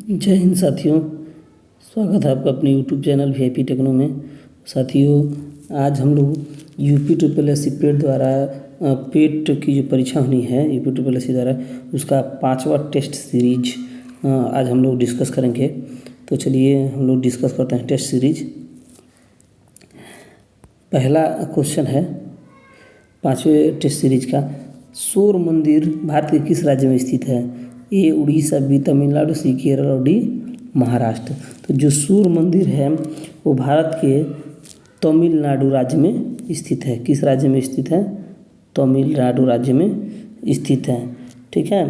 जय हिंद साथियों। स्वागत है आपका अपने यूट्यूब चैनल वीआईपी टेक्नो में। साथियों, आज हम लोग यूपी ट्रिपल एस सी पेट द्वारा पेट की जो परीक्षा होनी है यूपी ट्रिपल एस सी द्वारा, उसका 5वां टेस्ट सीरीज आज हम लोग डिस्कस करेंगे। तो चलिए हम लोग डिस्कस करते हैं टेस्ट सीरीज। पहला क्वेश्चन है 5वें टेस्ट सीरीज का, सूर्य मंदिर भारत के किस राज्य में स्थित है? ए उड़ीसा, बी तमिलनाडु, सी केरल और डी महाराष्ट्र। तो जो सूर्य मंदिर है वो भारत के तमिलनाडु राज्य में स्थित है। किस राज्य में स्थित है? तमिलनाडु राज्य में स्थित है। ठीक है,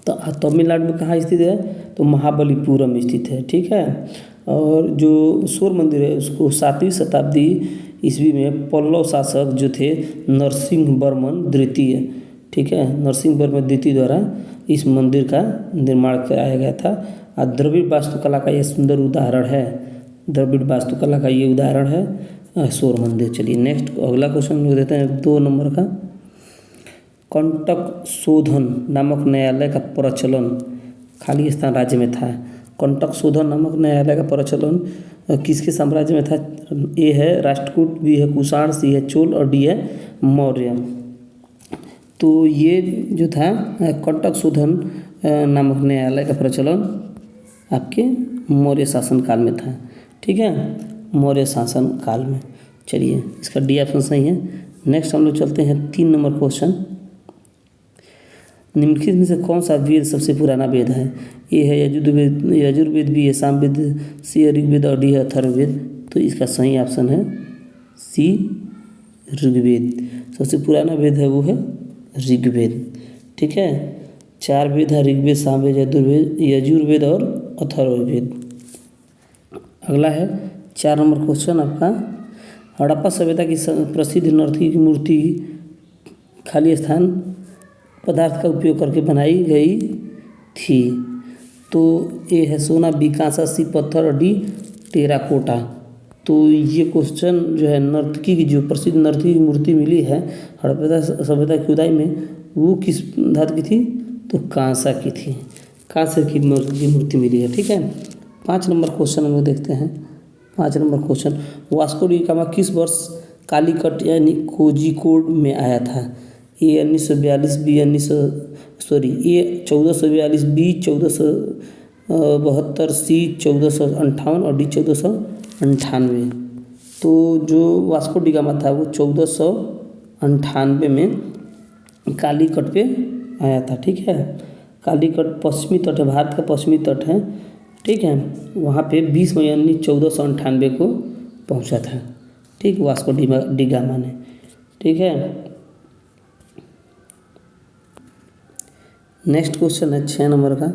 तो तमिलनाडु में कहाँ स्थित है? तो महाबलीपुरम में स्थित है। ठीक है, और जो सूर्य मंदिर है उसको 7वीं शताब्दी ईस्वी में पल्लव शासक जो थे नरसिंह वर्मन द्वितीय, ठीक है, नरसिंह वर्मन द्वितीय द्वारा इस मंदिर का निर्माण कराया गया था। और द्रविड़ वास्तुकला का यह सुंदर उदाहरण है। द्रविड़ वास्तुकला का ये उदाहरण है सूर्य मंदिर। चलिए नेक्स्ट अगला क्वेश्चन लिख देते हैं 2 नंबर का। कंटक शोधन नामक न्यायालय का प्रचलन खाली स्थान राज्य में था। कंटक शोधन नामक न्यायालय का प्रचलन किसके साम्राज्य में था? ए है राष्ट्रकूट, बी है कुषाण, सी है चोल और डी है मौर्य। तो ये जो था कंटक शोधन नामक न्यायालय का प्रचलन आपके मौर्य शासन काल में था। ठीक है, मौर्य शासन काल में। चलिए इसका डी ऑप्शन सही है। नेक्स्ट हम लोग चलते हैं 3 नंबर क्वेश्चन। निम्नलिखित में से कौन सा वेद सबसे पुराना वेद है? ए है यजुर्वेद, बी है सामवेद, सी है ऋग्वेद और डी है अथर्ववेद। तो इसका सही ऑप्शन है सी ऋग्वेद। सबसे पुराना वेद है वो है ऋग्वेद। ठीक है, 4 वेद है ऋग्वेद, सामवेद, यजुर्वेद और अथर्ववेद। अगला है 4 नंबर क्वेश्चन आपका। हड़प्पा सभ्यता की प्रसिद्ध नर्तकी की मूर्ति खाली स्थान पदार्थ का उपयोग करके बनाई गई थी। तो ए है सोना, बी कांसा, सी पत्थर और डी टेराकोटा। तो ये क्वेश्चन जो है नर्तकी की जो प्रसिद्ध नर्तकी की मूर्ति मिली है हड़प्पा सभ्यता की खुदाई में, वो किस धातु की थी? तो कांसा की थी। कांसे की मूर्ति मिली है। ठीक है, 5 नंबर क्वेश्चन हम लोग देखते हैं। 5 number question, Vasco D gamma किस वर्ष कालीकट यानी कोझिकोड में आया था? ए 1942, बी ए 1442, बी 1472, सी 1458 और डी 1498। तो जो वास्को डी गामा था वो 1498 में कालीकट पे आया था। ठीक है, कालीकट पश्चिमी तट है, भारत का पश्चिमी तट है। ठीक है, वहाँ पे 20 मई 1498 को पहुँचा था। ठीक, वास्को डी गामा ने। ठीक है, नेक्स्ट क्वेश्चन है 6 नंबर का।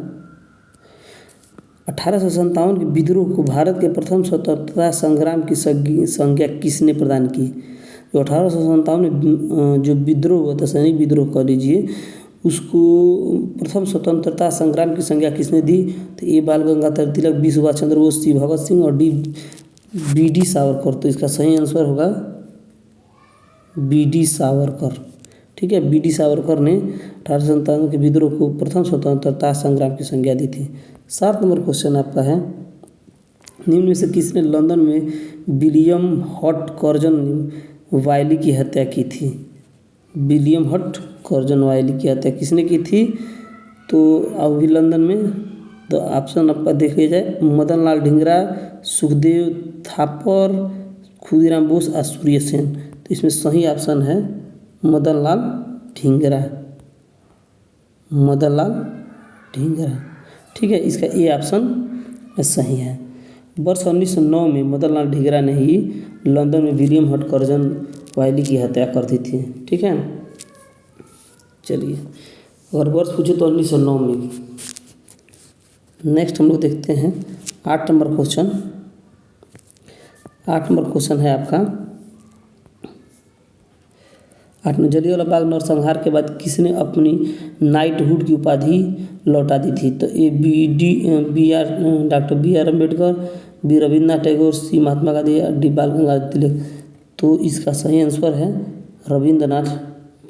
1857 के विद्रोह को भारत के प्रथम स्वतंत्रता संग्राम की संज्ञा किसने प्रदान की? जो 1857 में जो विद्रोह हुआ था, सैनिक विद्रोह कह लीजिए, उसको प्रथम स्वतंत्रता संग्राम की संज्ञा किसने दी? तो ए बाल गंगाधर तिलक, बी सुभाष चंद्र बोस, सी भगत सिंह और डी बी डी सावरकर। तो इसका सही आंसर होगा बी डी सावरकर। ठीक है, बी डी सावरकर ने 1857 के विद्रोह को प्रथम स्वतंत्रता संग्राम की संज्ञा दी थी। 7 नंबर क्वेश्चन आपका है, निम्न में से किसने लंदन में विलियम हट कर्जन वायली की हत्या की थी? विलियम हट कर्जन वायली की हत्या किसने की थी? तो अभी लंदन में तो ऑप्शन आपका देख लिया जाए, मदन लाल ढींगरा, सुखदेव थापर, खुदीराम बोस और सूर्य सेन। तो इसमें सही ऑप्शन है मदन लाल ढींगरा। मदन लाल ढींगरा। ठीक है, इसका ए ऑप्शन सही है। वर्ष 1909 में मदन लाल ढींगरा ने ही लंदन में विलियम हट कर्जन वायली की हत्या कर दी थी। ठीक है, चलिए अगर वर्ष पूछे तो 1909 में। नेक्स्ट हम लोग देखते हैं 8 नंबर क्वेश्चन। 8 नंबर क्वेश्चन है आपका, 8 में जलियांवाला बाग नरसंहार के बाद किसने अपनी नाइटहुड की उपाधि लौटा दी थी? तो A doctor B R Ambedkar, B Rabindranath Tagore, C Mahatma Gandhi, D Bal Gangadhar तिलक। तो इसका सही आंसर है रविन्द्रनाथ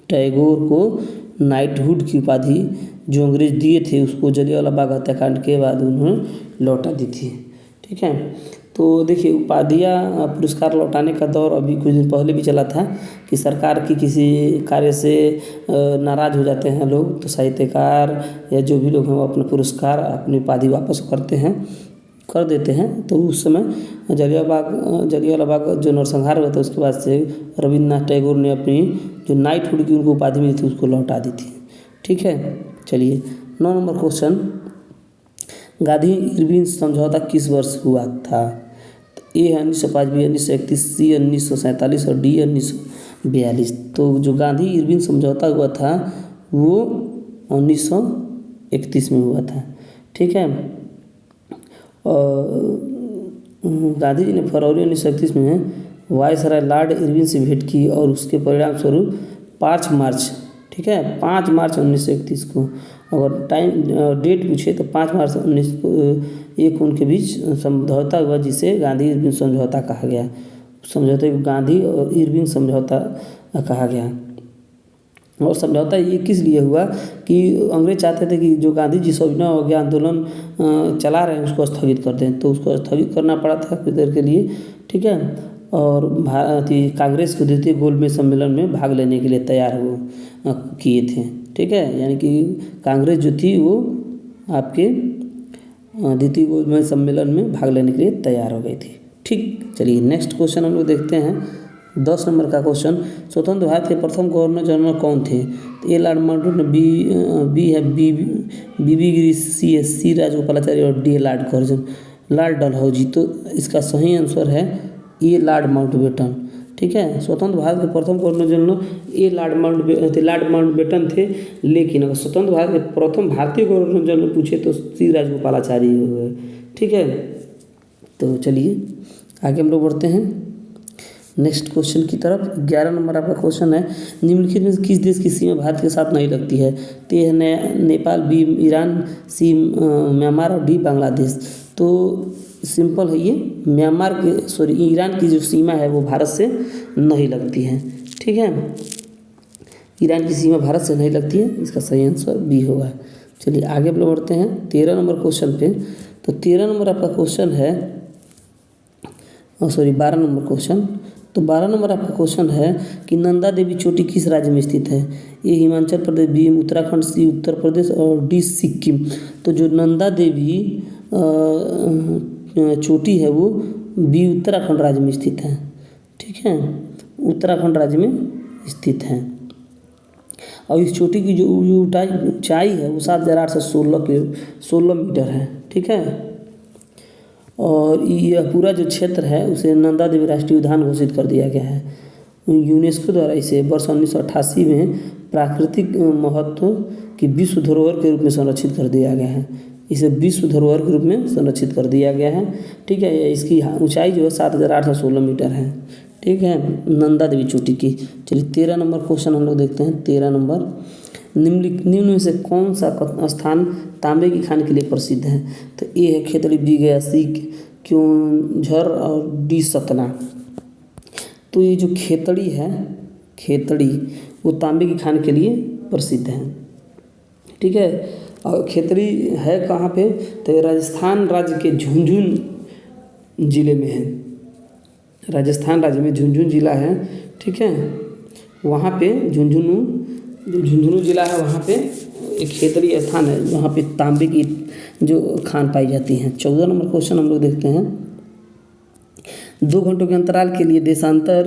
टैगोर को नाइटहुड की उपाधि जो अंग्रेज दिए थे उसको जलियांवाला बाग हत्याकांड के बाद उन्होंने लौटा दी थी। ठीक है, तो देखिए उपाधियाँ पुरस्कार लौटाने का दौर अभी कुछ दिन पहले भी चला था कि सरकार की किसी कार्य से नाराज़ हो जाते हैं लोग, तो साहित्यकार या जो भी लोग हैं वो अपना पुरस्कार अपनी उपाधि वापस कर देते हैं। तो उस समय जलियांवाला बाग जो नरसंहार हुआ था उसके बाद से रविन्द्रनाथ टैगोर ने अपनी जो नाइटहुड की उनको उपाधि मिली थी उसको लौटा दी थी। ठीक है, चलिए 9 नंबर क्वेश्चन, गांधी इरविन समझौता किस वर्ष हुआ था? तो ए है 1905, बी 1931, सी 1947 और डी 1942। तो जो गांधी इरविन समझौता हुआ था वो 1931 में हुआ था। ठीक है, गांधी जी ने फरवरी 1931 में वायसराय लॉर्ड इरविन से भेंट की और उसके परिणाम स्वरूप 5 मार्च, ठीक है 5 मार्च 1931 को, अगर डेट पूछे तो 5 मार्च 1901 उनके बीच समझौता हुआ जिसे गांधी इरविन समझौता कहा गया। समझौते को गांधी और इरविन समझौता कहा गया। और समझौता ये किस लिए हुआ कि अंग्रेज चाहते थे कि जो गांधी जी सविनय अवज्ञा आंदोलन चला रहे हैं उसको स्थगित कर दें, तो उसको स्थगित करना पड़ा था कुछ देर के लिए। ठीक है, और कांग्रेस को द्वितीय गोलमेज सम्मेलन में भाग लेने के लिए तैयार किए थे। ठीक है, यानी कि कांग्रेस जो थी वो आपके द्वितीय गोलमेज सम्मेलन में भाग लेने के लिए तैयार हो गई थी। ठीक, चलिए नेक्स्ट क्वेश्चन हम लोग देखते हैं 10 नंबर का क्वेश्चन, स्वतंत्र भारत के प्रथम गवर्नर जनरल कौन थे? तो ए लॉर्ड माउंटबेटन, बी है बी गिरी, सी राजगोपालाचारी और D Lord Curzon, Lord Dalhousie. तो इसका सही आंसर है ए लॉर्ड माउंटबेटन। ठीक है, स्वतंत्र भारत के प्रथम governor general A Lord Mountbatten थे, लेकिन अगर स्वतंत्र भारत के प्रथम भारतीय गवर्नर जनरल पूछे तो सी राजगोपालाचारी हो गए। ठीक है, तो चलिए आगे हम लोग बढ़ते हैं नेक्स्ट क्वेश्चन की तरफ। 11 नंबर आपका क्वेश्चन है, निम्नलिखित में किस देश की सीमा भारत के साथ नहीं लगती है? तो यह नेपाल, बी ईरान, सी म्यांमार और डी बांग्लादेश। तो सिंपल है, ये ईरान की जो सीमा है वो भारत से नहीं लगती है। ठीक है, ईरान की सीमा भारत से नहीं लगती है, इसका सही आंसर बी होगा। चलिए आगे हम लोग बढ़ते हैं 13 नंबर क्वेश्चन पे। तो 13 नंबर आपका क्वेश्चन है 12 नंबर क्वेश्चन। तो 12 नंबर आपका क्वेश्चन है कि नंदा देवी चोटी किस राज्य में स्थित है? ए हिमाचल प्रदेश, बी उत्तराखंड, सी उत्तर प्रदेश और डी सिक्किम। तो जो नंदा देवी चोटी है वो बी उत्तराखंड राज्य में स्थित है। ठीक है, उत्तराखंड राज्य में स्थित है और इस चोटी की जो ऊंचाई है वो 7,816 मीटर है। ठीक है, और यह पूरा जो क्षेत्र है उसे नंदा देवी राष्ट्रीय उद्यान घोषित कर दिया गया है। यूनेस्को द्वारा इसे वर्ष 1988 में प्राकृतिक महत्व की विश्व धरोहर के रूप में संरक्षित कर दिया गया है। इसे विश्व धरोहर के रूप में संरक्षित कर दिया गया है। ठीक है, इसकी ऊंचाई जो है 7,816 मीटर है। ठीक है, नंदा देवी चोटी की। चलिए 13 नंबर क्वेश्चन हम लोग देखते हैं। 13 नंबर, निम्न में से कौन सा स्थान तांबे की खान के लिए प्रसिद्ध है? तो ए है खेतड़ी, बी गया, सी क्योंझर और डी सतना। तो ये जो खेतड़ी है, खेतड़ी वो तांबे की खान के लिए प्रसिद्ध है। ठीक है, और खेतड़ी है कहाँ पे? तो ये राजस्थान राज्य के झुंझुनू जिले में है। राजस्थान राज्य में झुंझुनू जिला है। ठीक है, वहाँ पे झुंझुनू जिला है, वहाँ पे एक खेतड़ी स्थान है वहाँ पे तांबे की जो खान पाई जाती हैं। 14 नंबर क्वेश्चन हम लोग देखते हैं। 2 घंटों के अंतराल के लिए देशांतर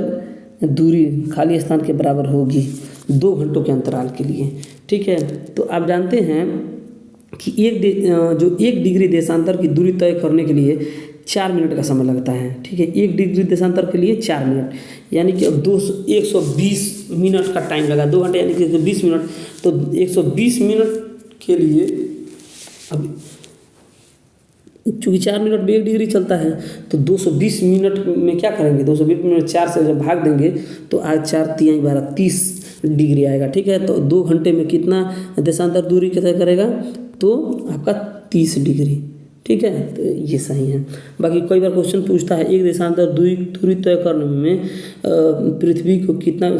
दूरी खाली स्थान के बराबर होगी। 2 घंटों के अंतराल के लिए। ठीक है, तो आप जानते हैं कि 1 डिग्री देशांतर की दूरी तय करने के लिए 4 मिनट का समय लगता है। ठीक है, 1 डिग्री देशांतर के लिए 4 मिनट, यानी कि अब 120 मिनट का टाइम लगा। 2 घंटे यानी कि 120 मिनट, तो 120 मिनट के लिए अब चूँकि 4 मिनट में 1 डिग्री चलता है तो 220 मिनट में क्या करेंगे? 220 मिनट 4 से जब भाग देंगे तो आज 4 3 12 30 डिग्री आएगा। ठीक है, तो 2 घंटे में कितना देशांतर दूरी तय करेगा? तो आपका 30 डिग्री। ठीक है, तो ये सही है। बाकी कई बार क्वेश्चन पूछता है एक देशांतर दूरी तय करने में पृथ्वी को कितना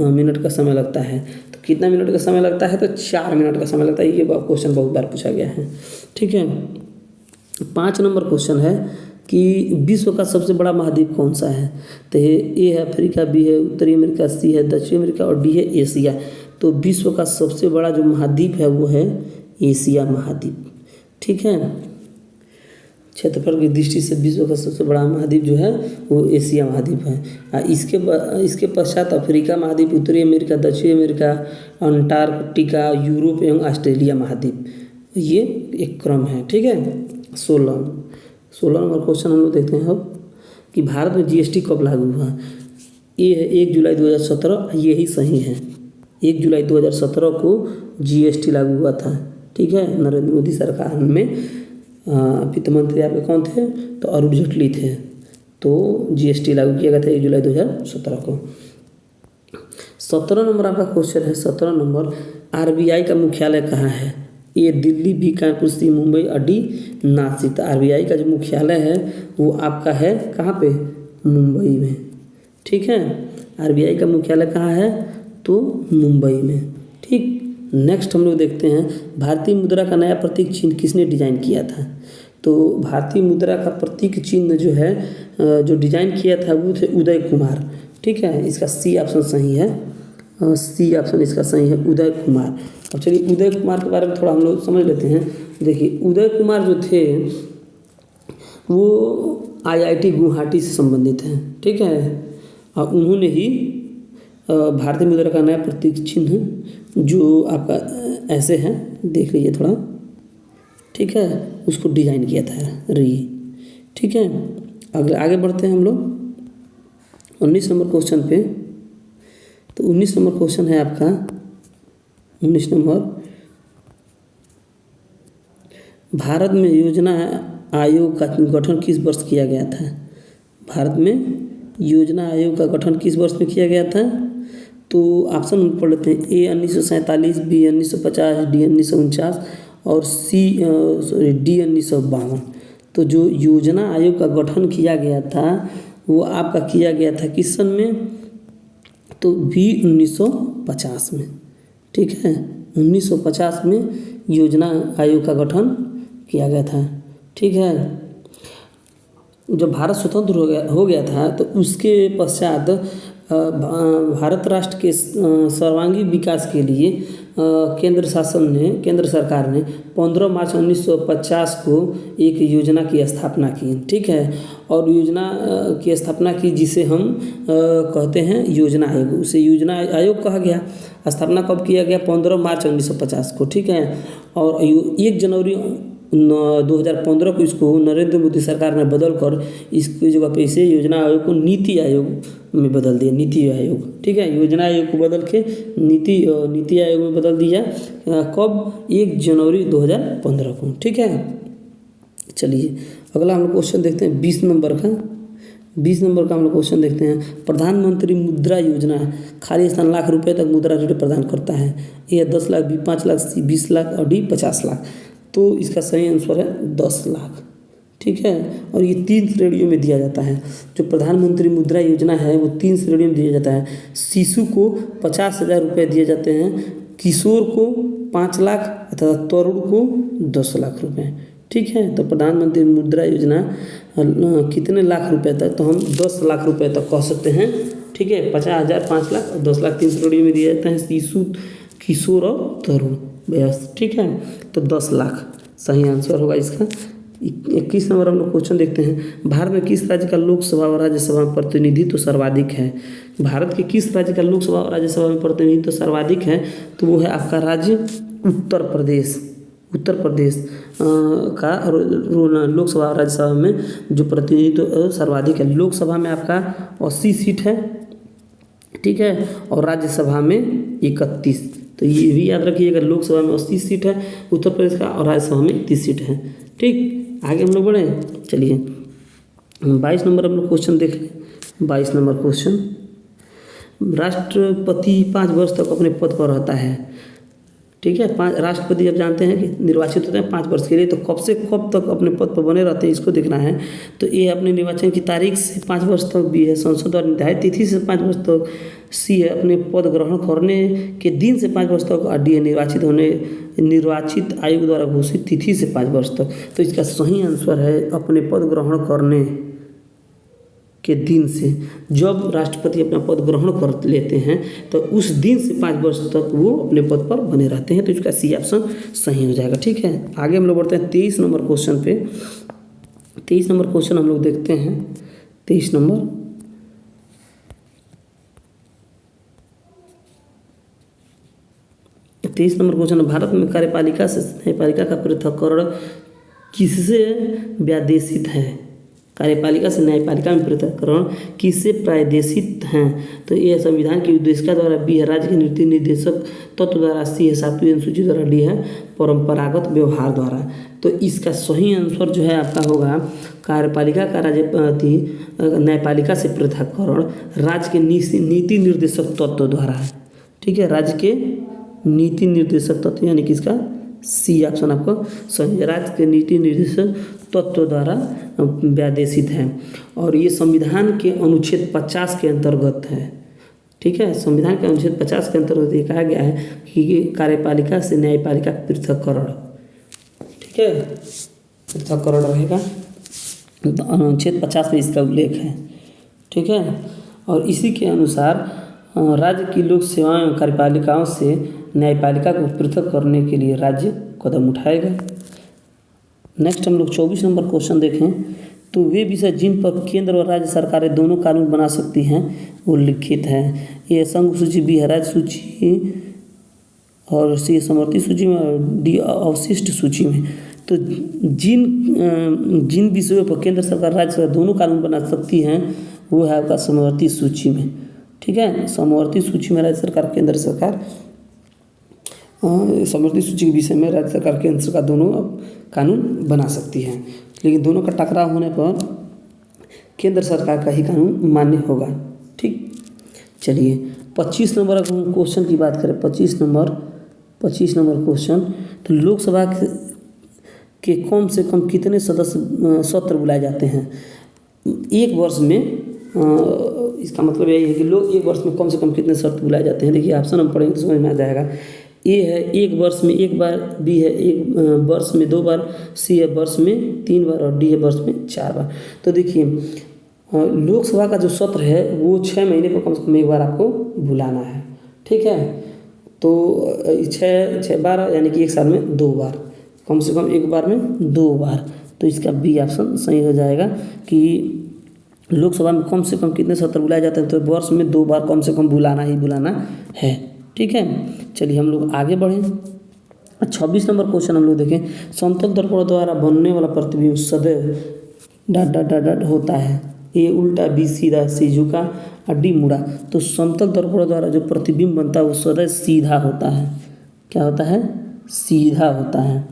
मिनट का समय लगता है? तो कितना मिनट का समय लगता है, तो 4 मिनट का समय लगता है। ये क्वेश्चन बहुत बार पूछा गया है। ठीक है, 5 नंबर क्वेश्चन है कि विश्व का सबसे बड़ा महाद्वीप कौन सा है। तो ए है अफ्रीका, बी है उत्तरी अमेरिका, सी है दक्षिण अमेरिका और डी है एशिया। तो विश्व का सबसे बड़ा जो महाद्वीप है वो है एशिया महाद्वीप। ठीक है, क्षेत्रफल की दृष्टि से विश्व का सबसे बड़ा महाद्वीप जो है वो एशिया महाद्वीप है। इसके पश्चात अफ्रीका महाद्वीप, उत्तरी अमेरिका, दक्षिण अमेरिका, अंटार्कटिका, यूरोप एवं ऑस्ट्रेलिया महाद्वीप, ये एक क्रम है। ठीक है, 16 नंबर क्वेश्चन हम लोग देखते हैं अब कि भारत में जीएसटी कब लागू हुआ। ये है 1 जुलाई 2017, यही सही है। 1 जुलाई 2017 को जीएसटी लागू हुआ था। ठीक है, नरेंद्र मोदी सरकार में वित्त मंत्री आपके कौन थे, तो अरुण जेटली थे। तो जीएसटी लागू किया गया था 1 जुलाई 2017 को। 17 नंबर आपका क्वेश्चन है। 17 नंबर, आरबीआई का मुख्यालय कहाँ है। ये दिल्ली, बी कानपुर, सी मुंबई और डी नासिक। तो आरबीआई का जो मुख्यालय है वो आपका है कहाँ पे, मुंबई में। ठीक है, आरबीआई का मुख्यालय कहाँ है, तो मुंबई में। ठीक, नेक्स्ट हम लोग देखते हैं भारतीय मुद्रा का नया प्रतीक चिन्ह किसने डिजाइन किया था। तो भारतीय मुद्रा का प्रतीक चिन्ह जो है जो डिजाइन किया था वो थे उदय कुमार। ठीक है, इसका सी ऑप्शन सही है। सी ऑप्शन इसका सही है, उदय कुमार। अब चलिए उदय कुमार के बारे में थोड़ा हम लोग समझ लेते हैं। देखिए उदय कुमार जो थे वो आईआईटी गुवाहाटी से संबंधित हैं। ठीक है, और उन्होंने ही भारतीय मुद्रा का नया प्रतीक चिन्ह जो आपका ऐसे है, देख लीजिए थोड़ा। ठीक है, उसको डिजाइन किया था री। ठीक है, अगले आगे बढ़ते हैं हम लोग 19 नंबर क्वेश्चन पे। तो 19 नंबर क्वेश्चन है आपका 19 नंबर, भारत में योजना आयोग का गठन किस वर्ष किया गया था। भारत में योजना आयोग का गठन किस वर्ष में किया गया था। तो ऑप्शन पढ़ लेते हैं। ए 1947, बी 1950, डी 1949 और डी 1952। तो जो योजना आयोग का गठन किया गया था वो आपका किया गया था किस सन में, तो बी 1950 में। ठीक है, 1950 में योजना आयोग का गठन किया गया था। ठीक है, जब भारत स्वतंत्र हो गया था तो उसके पश्चात भारत राष्ट्र के सर्वांगीण विकास के लिए केंद्र सरकार ने 15 मार्च 1950 को एक योजना की स्थापना की। ठीक है, और योजना की स्थापना की जिसे हम कहते हैं योजना आयोग, उसे योजना आयोग कहा गया। स्थापना कब किया गया, 15 मार्च 1950 को। ठीक है, और 1 जनवरी 2015 को इसको नरेंद्र मोदी सरकार ने बदल कर इसकी जगह पे इसे योजना आयोग को नीति आयोग में बदल दिया, नीति आयोग। ठीक है, योजना आयोग को बदल के नीति आयोग में बदल दिया। कब, 1 जनवरी 2015 को। ठीक है, चलिए अगला हम लोग क्वेश्चन देखते हैं 20 नंबर का। 20 नंबर का हम लोग क्वेश्चन देखते हैं। प्रधानमंत्री मुद्रा योजना खाली स्थान लाख रुपए तक मुद्रा ऋण प्रदान करता है। ए 10 लाख, बी 5 लाख, सी 20 लाख और डी 50 लाख। तो इसका सही आंसर है 10 लाख। ठीक है, और ये 3 श्रेणियों में दिया जाता है। जो प्रधानमंत्री मुद्रा योजना है वो 3 श्रेणियों में दिया जाता है। शिशु को 50,000 रुपये दिए जाते हैं, किशोर को 5 लाख तथा तरुण को 10 लाख रुपये। ठीक है, तो प्रधानमंत्री मुद्रा योजना कितने लाख रुपए तक, तो हम 10 लाख रुपए तक कह सकते हैं। ठीक है, 50,000, 5 लाख और 10 लाख 3 श्रेणियों में दिए जाते हैं, शिशु, किशोर और तरुण बस। ठीक है, तो 10 लाख सही आंसर होगा इसका। 21 नंबर हम लोग क्वेश्चन देखते हैं। भारत में किस राज्य का लोकसभा और राज्यसभा में प्रतिनिधित्व सर्वाधिक है। भारत के किस राज्य का लोकसभा और राज्यसभा में प्रतिनिधित्व सर्वाधिक है, तो वो है आपका राज्य उत्तर प्रदेश। उत्तर प्रदेश का लोकसभा और राज्यसभा में जो प्रतिनिधित्व सर्वाधिक है। लोकसभा में आपका 80 सीट है। ठीक है, और राज्यसभा में 31। तो ये भी याद रखिएगा, लोकसभा में 80 सीट है उत्तर प्रदेश का और राज्यसभा में 31 सीट है। ठीक, आगे हम लोग बढ़े। चलिए 22 नंबर हम लोग क्वेश्चन देख लें। 22 नंबर क्वेश्चन, राष्ट्रपति 5 वर्ष तक अपने पद पर रहता है। ठीक है। पाँच राष्ट्रपति जब जानते हैं कि निर्वाचित होते हैं 5 वर्ष के लिए, तो कब से कब तक अपने पद पर बने रहते हैं इसको देखना है। तो ए अपने निर्वाचन की तारीख से 5 वर्ष तक, बी है संसद द्वारा निर्धारित तिथि से 5 वर्ष तक, सी है अपने पद ग्रहण करने के दिन से 5 वर्ष तक, और डी है निर्वाचित आयोग द्वारा घोषित तिथि से 5 वर्ष तक। तो इसका सही आंसर है अपने पद ग्रहण करने के दिन से। जब राष्ट्रपति अपना पद ग्रहण कर लेते हैं तो उस दिन से 5 वर्ष तक वो अपने पद पर बने रहते हैं। तो इसका सी ऑप्शन सही हो जाएगा। ठीक है, आगे हम लोग बढ़ते हैं 23 नंबर क्वेश्चन पे। 23 नंबर क्वेश्चन हम लोग देखते हैं। 23 नंबर क्वेश्चन, भारत में कार्यपालिका से न्यायपालिका का पृथक्करण किससे व्यादेशित है? कार्यपालिका से न्यायपालिका में पृथक्करण किससे प्रायदेशित हैं? तो ये संविधान की उद्देशिका द्वारा, बी है राज्य के नीति निर्देशक तत्व द्वारा, सी है 7वीं अनुसूची द्वारा, डी है परंपरागत व्यवहार द्वारा। तो इसका सही आंसर जो है आपका होगा कार्यपालिका का न्यायपालिका से पृथक्करण राज्य के नीति निर्देशक तत्व द्वारा है। ठीक है, राज्य के नीति निर्देशक तत्व यानी कि इसका सी ऑप्शन आपको सही, राज्य के नीति निर्देशक तत्व द्वारा व्यादेशित है। और ये संविधान के अनुच्छेद 50 के अंतर्गत है। ठीक है, संविधान के अनुच्छेद 50 के अंतर्गत ये कहा गया है कि कार्यपालिका से न्यायपालिका पृथक्करण, ठीक है, पृथक्करण रहेगा। अनुच्छेद 50 में इसका उल्लेख है। ठीक है, और इसी के अनुसार राज्य की लोक सेवाएं एवं कार्यपालिकाओं से न्यायपालिका को पृथक करने के लिए राज्य कदम उठाएगा। नेक्स्ट हम लोग 24 नंबर क्वेश्चन देखें। तो वे विषय जिन पर केंद्र और राज्य सरकारें दोनों कानून बना सकती हैं वो लिखित हैं। ये संघ सूची, बी है राज्य सूची, और सी समवर्ती सूची में, और डी अवशिष्ट सूची में। तो जिन विषयों पर केंद्र सरकार राज्य सरकार दोनों कानून बना सकती हैं वो है आपका समवर्ती सूची में। ठीक है, समवर्ती सूची में राज्य सरकार केंद्र सरकार, समवर्ती सूची के विषय में राज्य सरकार केंद्र सरकार दोनों कानून बना सकती हैं, लेकिन दोनों का टकराव होने पर केंद्र सरकार का ही कानून मान्य होगा। ठीक, चलिए 25 नंबर अगर क्वेश्चन की बात करें, 25 नंबर क्वेश्चन, तो लोकसभा के कम से कम कितने सत्र बुलाए जाते हैं एक वर्ष में? इसका मतलब यही है कि लोग एक वर्ष में कम से कम कितने सत्र बुलाए जाते हैं। देखिए ऑप्शन हम पढ़ेंगे तो समझ में आ जाएगा। ए है 1 वर्ष में 1 बार, बी है 1 वर्ष में 2 बार, सी है वर्ष में 3 बार, और डी है वर्ष में 4 बार। तो देखिए लोकसभा का जो सत्र है वो 6 महीने पर कम से कम 1 बार आपको बुलाना है। ठीक है, तो 6 बार यानी कि 1 साल में 2 बार, कम से कम 1 बार में 2 बार। तो इसका बी ऑप्शन सही हो जाएगा कि लोकसभा में कम से कम कितने सत्र बुलाए जाते हैं? तो वर्ष में 2 बार कम से कम बुलाना ही बुलाना है। ठीक है, चलिए हम लोग आगे बढ़ें। 26 नंबर क्वेश्चन हम लोग देखें। समतल दर्पण द्वारा बनने वाला प्रतिबिंब सदैव डॉट डॉट डॉट डॉट होता है। ए उल्टा, बी सीधा, सी झुका, और डी मुड़ा। तो समतल दर्पण द्वारा जो प्रतिबिंब बनता है वो सदैव सीधा होता है। क्या होता है? सीधा होता है।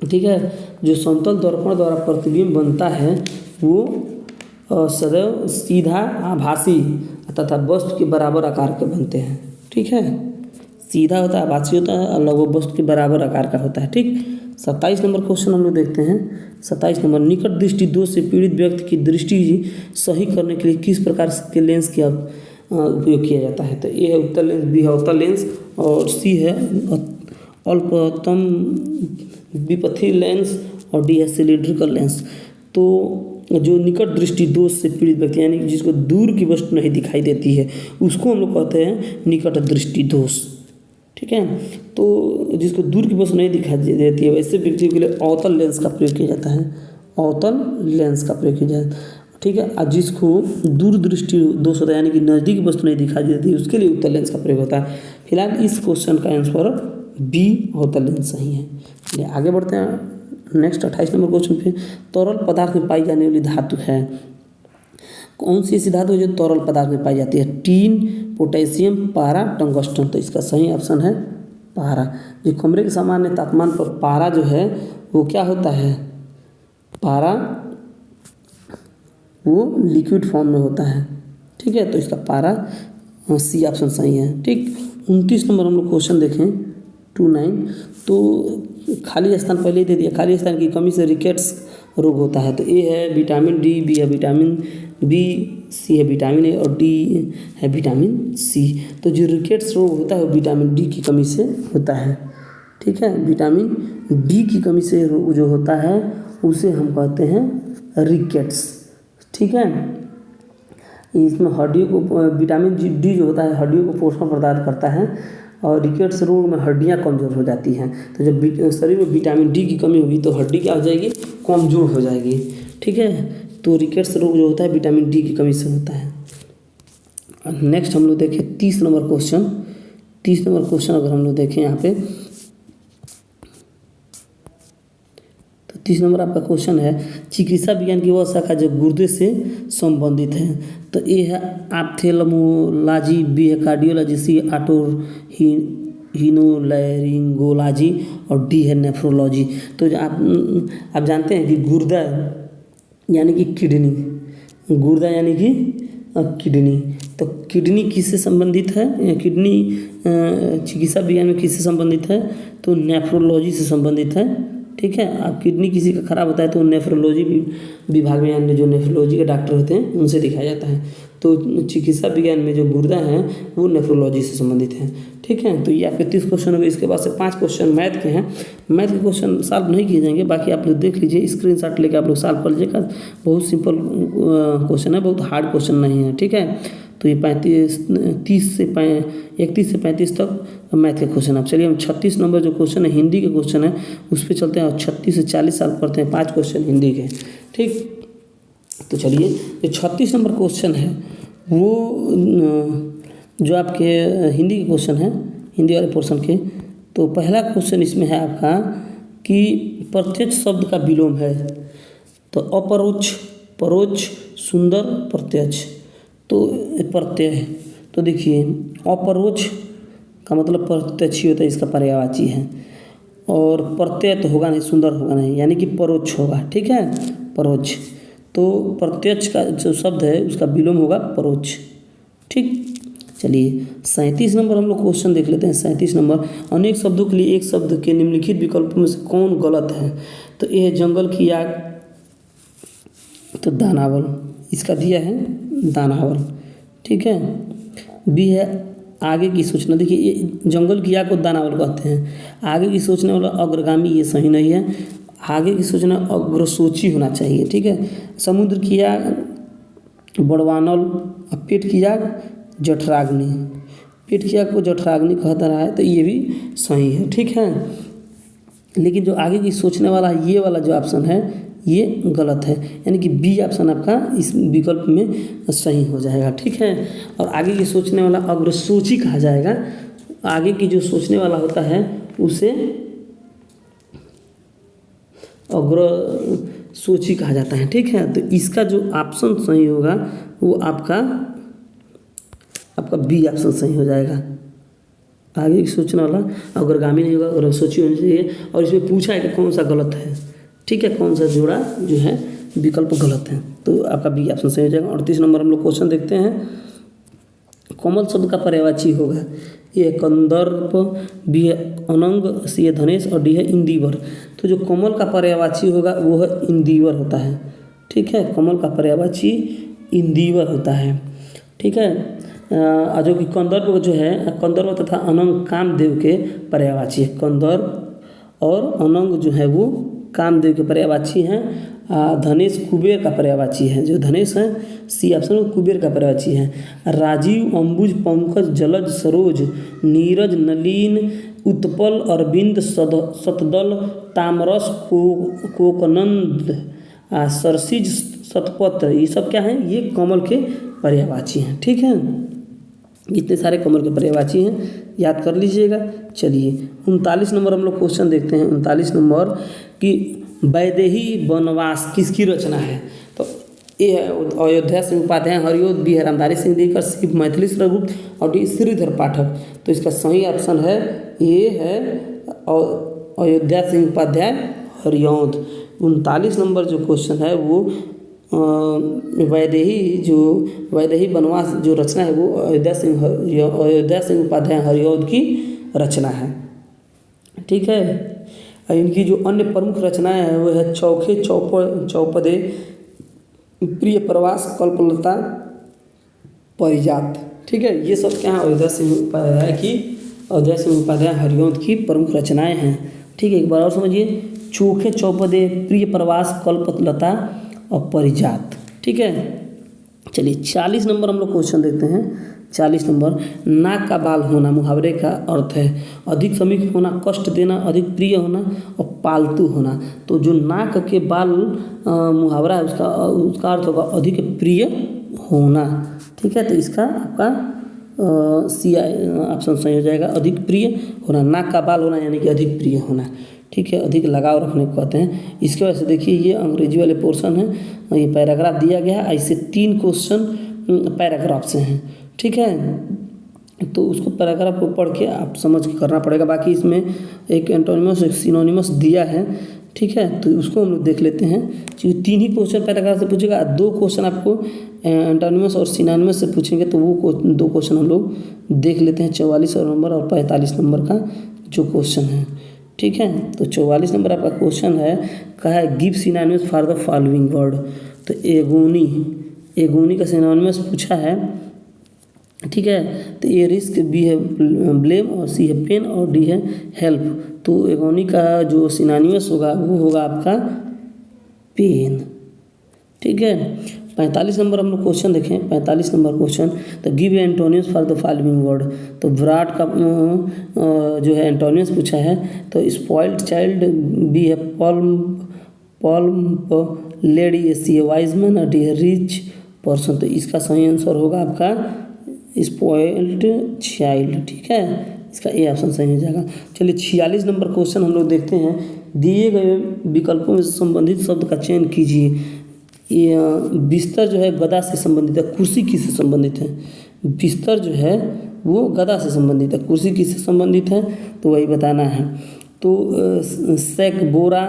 ठीक है, जो समतल दर्पण द्वारा प्रतिबिंब बनता है वो सदैव सीधा, आभासी तथा वस्तु के बराबर आकार के बनते हैं। ठीक है, सीधा होता है, आभासी होता है, और लगभग वस्तु के बराबर आकार का होता है। ठीक, 27 नंबर क्वेश्चन हम लोग देखते हैं। 27 नंबर, निकट दृष्टि दोष से पीड़ित व्यक्ति की दृष्टि सही करने के लिए किस प्रकार के लेंस का उपयोग किया जाता है? तो ए है उत्तल लेंस, बी है अवतल लेंस, और सी है अल्पतम विपथी लेंस, और डी है सिलिंड्रिकल लेंस। तो जो निकट दृष्टि दोष से पीड़ित व्यक्ति यानी कि जिसको दूर की वस्तु नहीं दिखाई देती है उसको हम लोग कहते हैं निकट दृष्टि दोष। ठीक है, तो जिसको दूर की वस्तु नहीं दिखाई देती है वैसे व्यक्ति के लिए अवतल लेंस का प्रयोग किया जाता है। अवतल लेंस का प्रयोग किया जाता है। ठीक है, और जिसको दूर दृष्टि दोष होता है यानी कि नज़दीक वस्तु नहीं दिखाई देती है उसके लिए उत्तल लेंस का प्रयोग होता है। फिलहाल इस क्वेश्चन का आंसर बी अवतल लेंस सही है। चलिए आगे बढ़ते हैं। नेक्स्ट 28 नंबर क्वेश्चन पे, तरल पदार्थ में पाई जाने वाली धातु है। कौन सी ऐसी धातु है जो तरल पदार्थ में पाई जाती है? टीन, पोटेशियम, पारा, टंगस्टन। तो इसका सही ऑप्शन है पारा। जो कमरे के सामान्य तापमान पर पारा जो है वो क्या होता है? पारा वो लिक्विड फॉर्म में होता है। ठीक है, तो इसका पारा सी ऑप्शन सही है। ठीक, 29 नंबर हम लोग क्वेश्चन देखें। 29। तो खाली स्थान पहले ही दे दिया, खाली स्थान की कमी से रिकेट्स रोग होता है। तो ए है विटामिन डी, बी है विटामिन बी, सी है विटामिन ए और डी है विटामिन सी। तो जो रिकेट्स रोग होता है वो विटामिन डी की कमी से होता है। ठीक है, विटामिन डी की कमी से रोग जो होता है उसे हम कहते हैं रिकेट्स। ठीक है, इसमें हड्डियों को विटामिन डी जो होता है हड्डियों को पोषण प्रदान करता है और रिकेट्स रोग में हड्डियां कमज़ोर हो जाती हैं। तो जब शरीर में विटामिन डी की कमी होगी तो हड्डी क्या हो जाएगी, कमज़ोर हो जाएगी। ठीक है, तो रिकेट्स रोग जो होता है विटामिन डी की कमी से होता है। नेक्स्ट हम लोग देखें 30 नंबर क्वेश्चन। 30 नंबर क्वेश्चन अगर हम लोग देखें यहाँ पे, तो 30 नंबर आपका क्वेश्चन है चिकित्सा विज्ञान की वह शाखा जो गुर्दे से संबंधित है। तो ए है ऑप्थेल्मोलॉजी, बी है कार्डियोलॉजी, सी हिनोलैरिंगोलॉजी और डी है नेफ्रोलॉजी। तो जो आप जानते हैं कि गुर्दा यानी कि किडनी, गुर्दा यानी कि किडनी, तो किडनी किससे संबंधित है, किडनी चिकित्सा विज्ञान में किससे संबंधित है, तो नेफ्रोलॉजी से संबंधित है। ठीक है, अब किडनी किसी का खराब होता है तो नेफ्रोलॉजी विभाग में यानी जो नेफ्रोलॉजी के डॉक्टर होते हैं उनसे दिखाया जाता है। तो चिकित्सा विज्ञान में जो गुर्दा है वो नेफ्रोलॉजी से संबंधित है। ठीक है, तो ये आपके 30 क्वेश्चन हो गए। इसके बाद से 5 क्वेश्चन मैथ के हैं। मैथ के क्वेश्चन सॉल्व नहीं किए जाएंगे, बाकी आप लोग देख लीजिए, स्क्रीनशॉट लेके आप लोग सॉल्व कर लीजिएगा। बहुत सिंपल क्वेश्चन है, बहुत हार्ड क्वेश्चन नहीं है। ठीक है, तो ये 31 से 35 तक मैथ के क्वेश्चन। अब चलिए हम 36 नंबर जो क्वेश्चन है हिंदी के क्वेश्चन है उस पर चलते हैं और 36 से 40 सॉल्व करते हैं 5 क्वेश्चन हिंदी के। ठीक, तो चलिए जो 36 नंबर क्वेश्चन है वो जो आपके हिंदी के क्वेश्चन है, हिंदी वाले पोर्शन के, तो पहला क्वेश्चन इसमें है आपका कि प्रत्यक्ष शब्द का विलोम है। तो अपरोक्ष, परोक्ष, सुंदर, प्रत्यक्ष। तो प्रत्यय, तो देखिए अपरोक्ष का मतलब प्रत्यक्ष ही होता है, इसका पर्यायवाची है। और प्रत्यय तो होगा नहीं, सुंदर होगा नहीं, यानी कि परोक्ष होगा। ठीक है, परोक्ष। तो प्रत्यक्ष का जो शब्द है उसका विलोम होगा परोक्ष। ठीक, चलिए 37 नंबर हम लोग क्वेश्चन देख लेते हैं। 37 नंबर, अनेक शब्दों के लिए एक शब्द के निम्नलिखित विकल्पों में से कौन गलत है। तो ये है जंगल की आग, तो दानावल, इसका दिया है दानावल। ठीक है, बी है आगे की सूचना। देखिए ये जंगल की आग को दानावल कहते हैं। आगे की सोचने वाला अग्रगामी, ये सही नहीं है। आगे की सोचना अग्रसूची होना चाहिए। ठीक है, समुद्र की आग बड़वानल, पेट की आग जठराग्नि, पेट की आग को जठराग्नि कहता रहा है, तो ये भी सही है। ठीक है, लेकिन जो आगे की सोचने वाला ये वाला जो ऑप्शन है ये गलत है, यानी कि बी ऑप्शन आपका इस विकल्प में सही हो जाएगा। ठीक है, और आगे की सोचने वाला अग्रसूची कहा जाएगा। आगे की जो सोचने वाला होता है उसे अग्रसूची कहा जाता है। ठीक है, तो इसका जो ऑप्शन सही होगा वो आपका बी ऑप्शन सही हो जाएगा। आगे की सोचने वाला अग्रगामी नहीं होगा, अग्रसूची होनी चाहिए। और इसमें पूछा है कि कौन सा गलत है। ठीक है, कौन सा जोड़ा जो है विकल्प गलत है, तो आपका बी ऑप्शन सही हो जाएगा। 38 नंबर हम लोग क्वेश्चन देखते हैं। कोमल शब्द का पर्यायवाची होगा, ए कंदर्प, बी है अनंग, सी है धनेश और डी है इंदिवर। तो जो कोमल का पर्यायवाची होगा वो है इंदिवर होता है। ठीक है, कोमल का पर्यायवाची इंदिवर होता है। ठीक है, जो कि कंदर्प जो है, कंदर्प तथा अनंग कामदेव के पर्यायवाची है। कंदर्प और अनंग जो है वो कामदेव के पर्यायवाची हैं। धनेश कुबेर का पर्यायवाची है। जो धनेश है सी ऑप्शन में कुबेर का पर्यायवाची है। राजीव, अंबुज, पंकज, जलज, सरोज, नीरज, नलीन, उत्पल, अरविंद, सतदल, तामरस, कोकनंद, सरसिज, शतपत्र, ये सब क्या हैं, ये कमल के पर्यायवाची हैं। ठीक है, इतने सारे कमल के पर्यायवाची हैं, याद कर लीजिएगा। चलिए 39 नंबर हम लोग क्वेश्चन देखते हैं। 39 नंबर कि वैदेही वनवास किसकी रचना है। तो ए है अयोध्या सिंह उपाध्याय हरिओद, बी है रामधारी सिंह दिनकर, सी मैथिली गुप्त और डी श्रीधर पाठक। तो इसका सही ऑप्शन है ये है अयोध्या सिंह उपाध्याय हरिओद। 39 नंबर जो क्वेश्चन है वो वैदेही वनवास जो रचना है वो अयोध्या सिंह उपाध्याय हरिओद की रचना है। ठीक है। इनकी जो अन्य प्रमुख रचनाएं हैं वो है चौखे चौपदे, प्रिय प्रवास, कल्पलता, परिजात। ठीक है, ये सब क्या है, अयोध्या सिंह उपाध्याय की, अयोध्या सिंह उपाध्याय हरिवंश की प्रमुख रचनाएं हैं। ठीक है, एक बार और समझिए, चोखे चौपदे, प्रिय प्रवास, कल्पलता और परिजात। ठीक है, चलिए 40 नंबर हम लोग क्वेश्चन देखते हैं। 40 नंबर, नाक का बाल होना मुहावरे का अर्थ है अधिक समीप होना, कष्ट देना, अधिक प्रिय होना और पालतू होना। तो जो नाक के बाल मुहावरा है उसका अर्थ होगा अधिक प्रिय होना। ठीक है, तो इसका आपका सी ऑप्शन सही हो जाएगा, अधिक प्रिय होना। नाक का बाल होना यानी कि अधिक प्रिय होना। ठीक है, अधिक लगाव रखने को कहते हैं। इसके वजह से देखिए ये अंग्रेजी वाले पोर्शन है, ये पैराग्राफ दिया गया है, ऐसे 3 क्वेश्चन पैराग्राफ से हैं। ठीक है, तो उसको पैराग्राफ को पढ़ के आप समझ के करना पड़ेगा। बाकी इसमें एक एंटोनिमस एक सिनोनिमस दिया है। ठीक है, तो उसको हम लोग देख लेते हैं। क्योंकि 3 ही क्वेश्चन पैराग्राफ से पूछेगा, 2 क्वेश्चन आपको एंटोनिमस और सिनोनिमस से पूछेंगे, तो वो 2 क्वेश्चन हम लोग देख लेते हैं। 44 नंबर और 45 नंबर का जो क्वेश्चन है। ठीक है, तो 44 नंबर आपका क्वेश्चन है, कहा है give synonyms for the following word. तो एगोनी का सिनोनिम्स पूछा है। ठीक है, तो ए रिस्क, बी है ब्लेम और सी है पेन और डी है हेल्प। तो एगोनी का जो सिनोनिम्स होगा वो होगा आपका पेन। ठीक है, 45 नंबर हम लोग क्वेश्चन देखें। 45 नंबर क्वेश्चन, तो give antonyms for the following word. तो विराट का जो है एंटोनिम्स पूछा है, तो स्पॉइल्ड चाइल्ड, बी है पॉल्म लेडी, सी है वाइज मैन और डी है रिच पर्सन। तो इसका सही आंसर होगा आपका स्पॉइल्ड चाइल्ड। ठीक है, इसका ए ऑप्शन सही हो जाएगा। चलिए 46 नंबर क्वेश्चन हम लोग देखते हैं। दिए गए विकल्पों में संबंधित शब्द का चयन कीजिए। ये बिस्तर जो है गदा से संबंधित है, कुर्सी किससे संबंधित है? बिस्तर जो है वो गदा से संबंधित है, कुर्सी किससे संबंधित है, तो वही बताना है। तो सेक बोरा,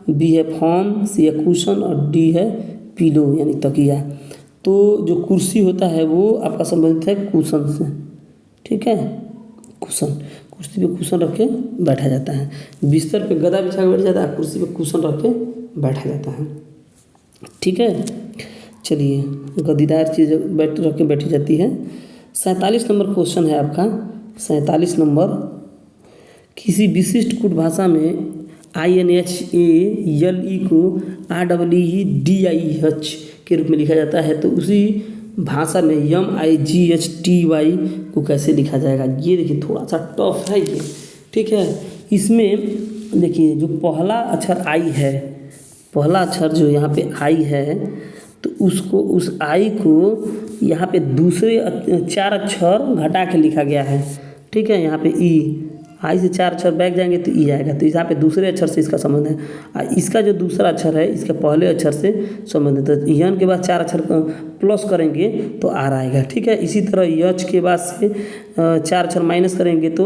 बी है फॉर्म, सी है कुशन और डी है पिलो यानी तकिया। तो जो कुर्सी होता है वो आपका संबंधित है कुशन से। ठीक है, कुशन, कुर्सी पे कुशन रख के बैठा जाता है। बिस्तर पे गदा बिछा के बैठ जाता है, कुर्सी पे कुशन रख के बैठा जाता है। ठीक है, चलिए गद्दीदार चीज़ रख के बैठी जाती है। 47 नंबर क्वेश्चन है आपका। 47 नंबर, किसी विशिष्ट कूट भाषा में INHALE को REEDIH के रूप में लिखा जाता है, तो उसी भाषा में MIGHTY को कैसे लिखा जाएगा? ये देखिए थोड़ा सा टफ है ये। ठीक है, इसमें देखिए जो पहला अक्षर आई है, पहला अक्षर जो यहाँ पे आई है, तो उसको, उस आई को यहाँ पे दूसरे 4 अक्षर घटा के लिखा गया है। ठीक है, यहाँ पे ई, आई से 4 अक्षर बैक जाएंगे तो ई आएगा, तो यहाँ पे दूसरे अक्षर से इसका संबंध है। इसका जो दूसरा अक्षर है इसके पहले अक्षर से संबंधित है। यन के बाद 4 अक्षर प्लस करेंगे तो आर आएगा। ठीक है, इसी तरह यच के बाद से 4 अक्षर माइनस करेंगे तो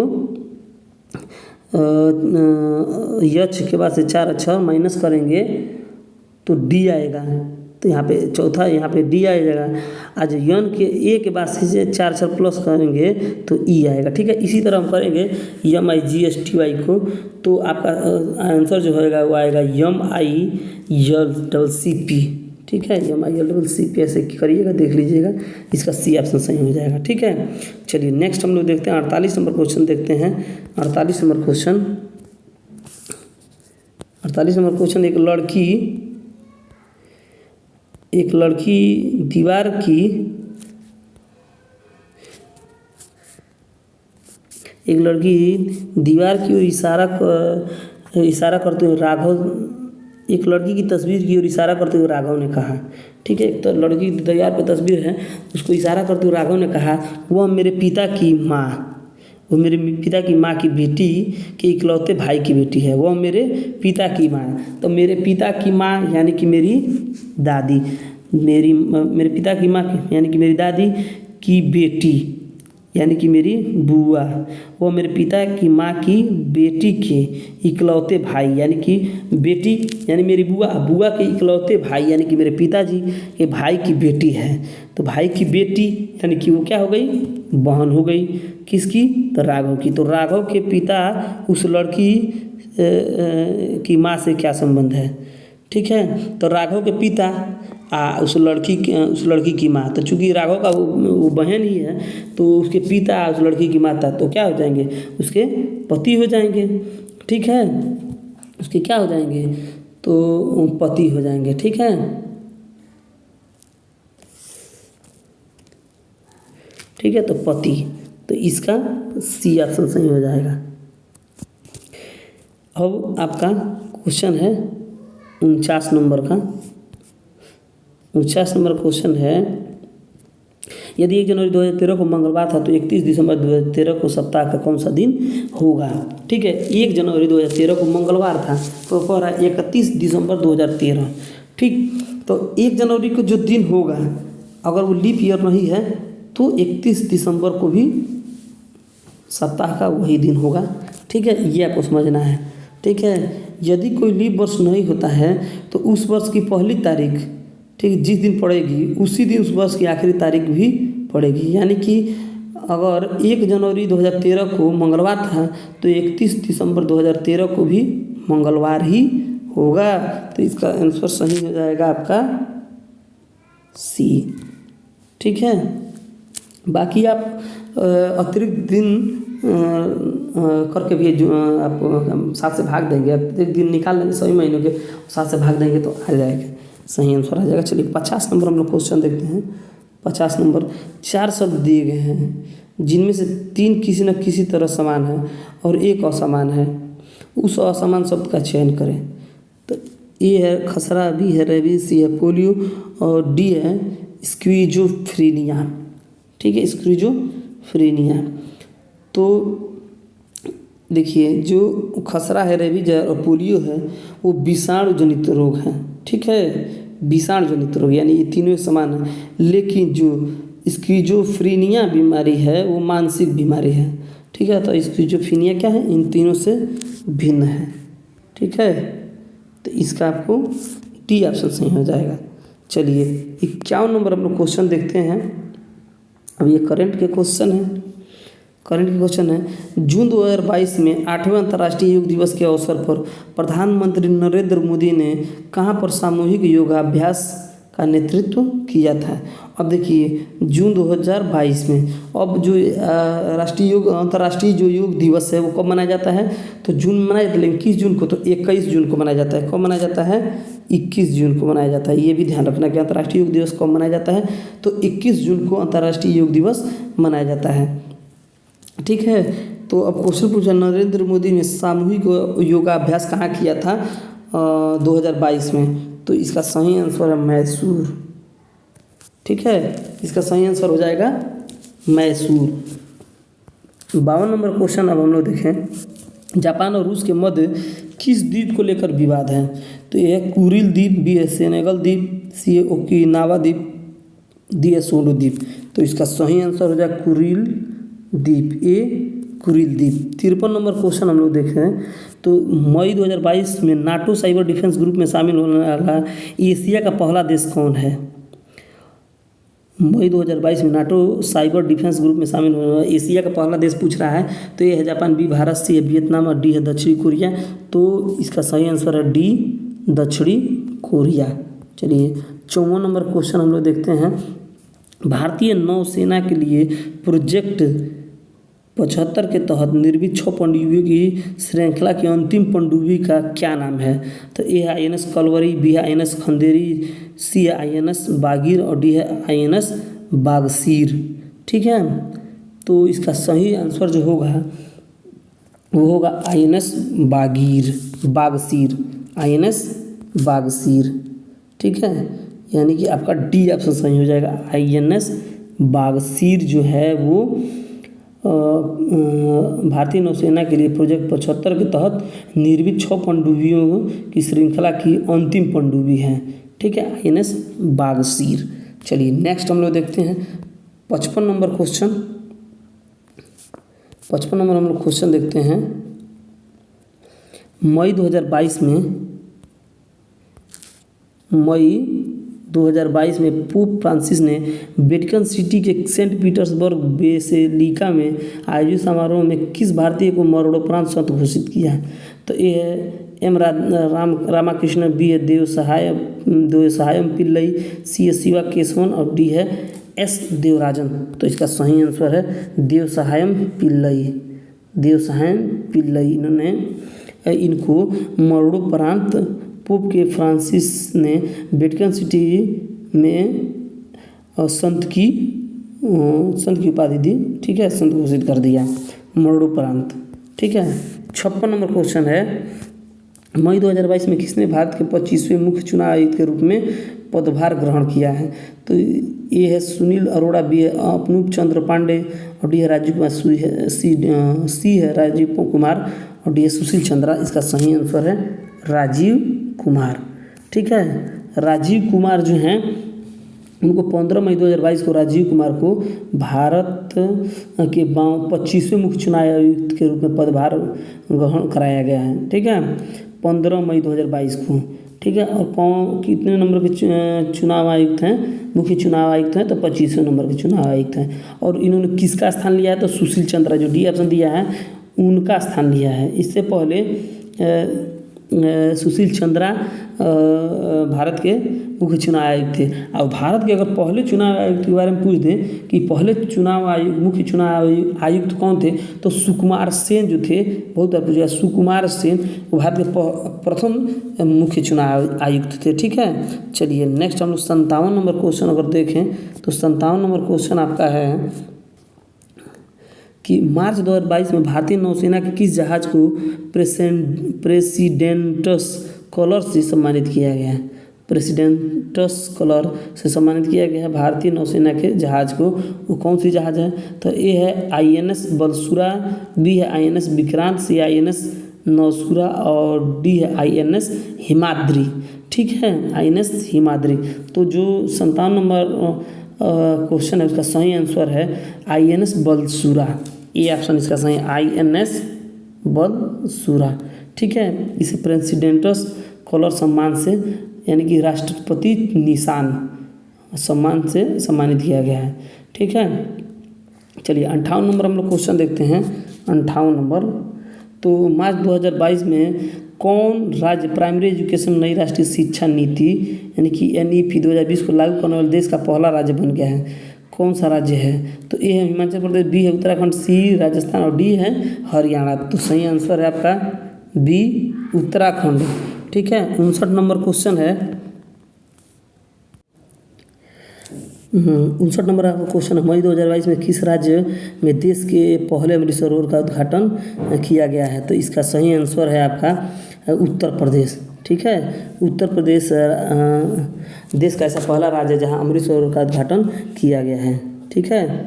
यच के बाद से 4 अक्षर माइनस करेंगे तो डी आएगा। तो यहाँ पे चौथा, यहाँ पे डी आ जाएगा। आज यन के ए के बाद से 4 अक्षर प्लस करेंगे तो ई आएगा। ठीक है, इसी तरह हम करेंगे MIGHTY को, तो आपका आंसर जो होएगा वो आएगा MILCP। ठीक है, MILCP ऐसे करिएगा, देख लीजिएगा, इसका सी ऑप्शन सही हो जाएगा। ठीक है, चलिए नेक्स्ट हम लोग देखते हैं 48 नंबर क्वेश्चन देखते हैं। 48 नंबर क्वेश्चन, 48 नंबर क्वेश्चन, एक लड़की दीवार की, एक लड़की दीवार की ओर इशारा करते हुए राघव, एक लड़की की तस्वीर की ओर इशारा करते हुए राघव ने कहा। ठीक है, तो लड़की की दीवार पे तस्वीर है, उसको इशारा करते हुए राघव ने कहा, वह मेरे पिता की माँ, वो मेरे पिता की माँ की बेटी के इकलौते भाई की बेटी है। वह मेरे पिता की माँ, तो मेरे पिता की माँ यानी कि मेरी दादी, मेरे पिता की माँ यानी कि मेरी दादी की बेटी यानी कि मेरी बुआ, वो मेरे पिता की माँ की बेटी के इकलौते भाई, यानी कि बेटी यानी मेरी बुआ, बुआ के इकलौते भाई यानी कि मेरे पिताजी के भाई की बेटी है। तो भाई की बेटी यानी कि वो क्या हो गई, बहन हो गई, किसकी, तो राघव की। तो राघव के पिता उस लड़की की माँ से क्या संबंध है, ठीक है। तो राघव के पिता उस लड़की की माँ, तो चूंकि राघव का वो बहन ही है तो उसके पिता उस लड़की की माता तो क्या हो जाएंगे, उसके पति हो जाएंगे, ठीक है। उसके क्या हो जाएंगे, तो पति हो जाएंगे, ठीक है। ठीक है, तो पति, तो इसका सी ऑप्शन सही हो जाएगा। अब आपका क्वेश्चन है 49 नंबर का। 49 नंबर क्वेश्चन है, यदि 1 जनवरी 2013 को मंगलवार था तो 31 दिसंबर 2013 को सप्ताह का कौन सा दिन होगा, ठीक है। 1 जनवरी 2013 को मंगलवार था तो कह रहा है 31 दिसंबर 2013, ठीक। तो 1 जनवरी को जो दिन होगा अगर वो लीप ईयर नहीं है तो 31 दिसंबर को भी सप्ताह का वही दिन होगा, ठीक है। ये आपको समझना है, ठीक है। यदि कोई लीप वर्ष नहीं होता है तो उस वर्ष की पहली तारीख, ठीक, जिस दिन पड़ेगी उसी दिन उस वर्ष की आखिरी तारीख भी पड़ेगी। यानी कि अगर 1 जनवरी 2013 को मंगलवार था तो 31 दिसंबर 2013 को भी मंगलवार ही होगा। तो इसका आंसर सही हो जाएगा आपका सी, ठीक है। बाकी आप अतिरिक्त दिन करके भी जो आप 7 से भाग देंगे, अतिरिक्त दिन निकाल लेंगे सभी महीनों के, 7 से भाग देंगे तो आ जाएगा, सही आंसर आ जाएगा। चलिए 50 नंबर हम लोग क्वेश्चन देखते हैं। 50 नंबर, 4 शब्द दिए गए हैं जिनमें से 3 किसी न किसी तरह समान है और एक असमान है, उस असमान शब्द का चयन करें। तो ए है खसरा, बी है रेबीज, सी है पोलियो और डी है स्क्विजोफ्रेनिया, ठीक है, स्क्विजोफ्रेनिया। तो देखिए जो खसरा है, रेबीज है और पोलियो है वो विषाणु जनित रोग है, ठीक है, विषाणु जनित रोग, यानी ये तीनों समान है। लेकिन जो स्किज़ोफ्रेनिया बीमारी है वो मानसिक बीमारी है, ठीक है। तो स्किज़ोफ्रेनिया क्या है, इन तीनों से भिन्न है, ठीक है। तो इसका आपको डी ऑप्शन सही हो जाएगा। चलिए 51 नंबर हम लोग क्वेश्चन देखते हैं। अब ये करंट के क्वेश्चन है। करंट के क्वेश्चन है, जून 2022 में 8वें अंतर्राष्ट्रीय योग दिवस के अवसर पर प्रधानमंत्री नरेंद्र मोदी ने कहाँ पर सामूहिक योगाभ्यास का नेतृत्व किया था। अब देखिए जून 2022 में, अब जो अंतर्राष्ट्रीय जो योग दिवस है वो कब मनाया जाता है, तो जून में मनाया जाता है, लेकिन किस जून को, तो 21 जून को मनाया जाता है। कब मनाया जाता है, 21 जून को मनाया जाता है। ये भी ध्यान रखना कि अंतर्राष्ट्रीय योग दिवस कब मनाया जाता है, तो 21 जून को अंतर्राष्ट्रीय योग दिवस मनाया जाता है, ठीक है। तो अब क्वेश्चन पूछा, नरेंद्र मोदी ने सामूहिक योगाभ्यास कहाँ किया था 2022 में, तो इसका सही आंसर है मैसूर, ठीक है। इसका सही आंसर हो जाएगा मैसूर। 52 नंबर क्वेश्चन अब हम लोग देखें, जापान और रूस के मध्य किस द्वीप को लेकर विवाद है, तो ये है कुरिल द्वीप, बी है सेनेगल द्वीप, सी है ओकिनावा द्वीप, डी है सोंडो द्वीप। तो इसका सही आंसर हो जाएगा कुरिल द्वीप, ए कुरिल द्वीप। 53 नंबर क्वेश्चन हम लोग देख रहे हैं, तो मई 2022 में नाटो साइबर डिफेंस ग्रुप में शामिल होने वाला एशिया का पहला देश कौन है। मई 2022 में नाटो साइबर डिफेंस ग्रुप में शामिल होने वाला एशिया का पहला देश पूछ रहा है, तो ये है जापान, बी भारत, सी है वियतनाम और डी है दक्षिणी कोरिया। तो इसका सही आंसर है डी दक्षिणी कोरिया। चलिए 54 नंबर क्वेश्चन हम लोग देखते हैं, भारतीय नौसेना के लिए प्रोजेक्ट 75 के तहत निर्मित 6 पनडुब्बियों की श्रृंखला की अंतिम पनडुब्बी का क्या नाम है, तो ए है INS कलवरी, बी है INS खंदेरी, सी है INS बागीर और डी है INS बागसीर, ठीक है। तो इसका सही आंसर जो होगा वो होगा INS बागसीर, INS बागसीर, ठीक है। यानी कि आपका डी ऑप्शन सही हो जाएगा। INS बागसीर जो है वो भारतीय नौसेना के लिए प्रोजेक्ट 75 के तहत निर्मित 6 पनडुब्बियों की श्रृंखला की अंतिम पनडुब्बी है, ठीक है, INS बागसीर। चलिए नेक्स्ट हम लोग देखते हैं 55 नंबर क्वेश्चन। 55 नंबर हम लोग क्वेश्चन देखते हैं। मई 2022 में पोप फ्रांसिस ने वेटिकन सिटी के सेंट पीटर्सबर्ग बेसिलिका में आयोजित समारोह में किस भारतीय को मरणोपरांत संत घोषित किया है? तो ये है एम रामाकृष्ण, बी है देवसहायम पिल्लई, सी है शिवा केशवन और डी है एस देवराजन। तो इसका सही आंसर है देवसहायम पिल्लई। इनको मरणोपरांत पोप के फ्रांसिस ने वेटिकन सिटी में संत की उपाधि दी। ठीक है, संत घोषित कर दिया मरणोपरांत। ठीक है, 56 नंबर क्वेश्चन है। मई 2022 में किसने भारत के 25वें मुख्य चुनाव आयुक्त के रूप में पदभार ग्रहण किया है? तो ये है सुनील अरोड़ा, बी है अनूप चंद्र पांडे और डी है राजीव कुमार, सी है राजीव कुमार और डी है सुशील चंद्रा। इसका सही आंसर है राजीव कुमार। ठीक है, राजीव कुमार जो हैं उनको 15 मई 2022 को राजीव कुमार को भारत के 25वें मुख्य चुनाव आयुक्त के रूप में पदभार ग्रहण कराया गया है। ठीक है, 15 मई 2022 को। ठीक है, और कितने नंबर के चुनाव आयुक्त हैं? मुख्य चुनाव आयुक्त हैं तो 25वें नंबर के चुनाव आयुक्त हैं। और इन्होंने किसका स्थान लिया है? तो सुशील चंद्रा, जो डी ऑप्शन दिया है उनका स्थान लिया है। इससे पहले सुशील चंद्रा भारत के मुख्य चुनाव आयुक्त थे। और भारत के अगर पहले चुनाव आयुक्त के बारे में पूछ दें कि पहले मुख्य चुनाव आयुक्त कौन थे, तो सुकुमार सेन जो थे, बहुत बार पूछा, सुकुमार सेन वो भारत के प्रथम मुख्य चुनाव आयुक्त थे। ठीक है, चलिए नेक्स्ट हम लोग 57 नंबर क्वेश्चन अगर देखें तो 57 नंबर क्वेश्चन आपका है कि मार्च 2022 में भारतीय नौसेना के किस जहाज को प्रेसिडेंटस कलर से सम्मानित किया गया है? प्रेसिडेंटस कलर से सम्मानित किया गया है भारतीय नौसेना के जहाज को। वो कौन सी जहाज है? तो ए है INS बलसुरा, बी है INS विक्रांत, सी INS नौसुरा और डी है INS हिमाद्री। ठीक है, INS हिमाद्री। तो जो 57 नंबर क्वेश्चन है उसका सही आंसर है INS बलसुरा। ये ऑप्शन इसका सही है, INS बलसुरा। ठीक है, इसे प्रेसिडेंटस कलर सम्मान से यानी कि राष्ट्रपति निशान सम्मान से सम्मानित किया गया है। ठीक है, चलिए 58 नंबर हम लोग क्वेश्चन देखते हैं। 58 नंबर, तो मार्च 2022 में कौन राज्य प्राइमरी एजुकेशन नई राष्ट्रीय शिक्षा नीति यानी कि NEP 2020 को लागू करने वाले देश का पहला राज्य बन गया है? कौन सा राज्य है? तो ए है हिमाचल प्रदेश, बी है उत्तराखंड, सी राजस्थान और डी है हरियाणा। तो सही आंसर है आपका बी उत्तराखंड। ठीक है, 59 नंबर क्वेश्चन है। 59 नंबर आपका क्वेश्चन है, मई 2022 में किस राज्य में देश के पहले अमृत सरोवर का उद्घाटन किया गया है? तो इसका सही आंसर है आपका उत्तर प्रदेश। ठीक है, उत्तर प्रदेश देश का ऐसा पहला राज्य है जहां अमृत सरोवर का उद्घाटन किया गया है। ठीक है,